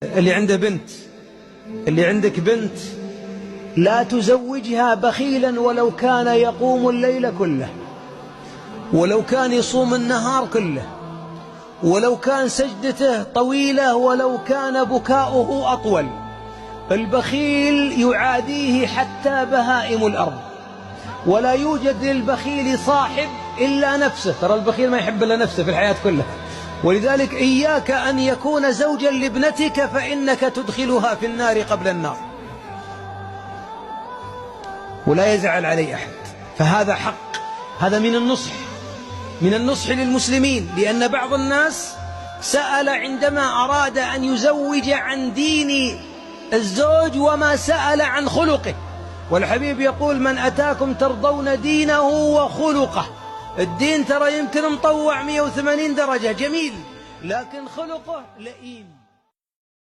اللي عنده بنت، اللي عندك بنت، لا تزوجها بخيلا ولو كان يقوم الليل كله، ولو كان يصوم النهار كله، ولو كان سجدته طويلة، ولو كان بكاؤه أطول. البخيل يعاديه حتى بهائم الأرض، ولا يوجد للبخيل صاحب إلا نفسه. ترى البخيل ما يحب إلا نفسه في الحياة كلها. ولذلك إياك أن يكون زوجا لابنتك، فإنك تدخلها في النار قبل النار، ولا يزعل عليه أحد. فهذا حق، هذا من النصح للمسلمين. لأن بعض الناس سأل عندما أراد أن يزوج عن دين الزوج وما سأل عن خلقه. والحبيب يقول: من أتاكم ترضون دينه وخلقه. الدين ترى يمكن مطوع 180 درجة جميل، لكن خلقه لئيم.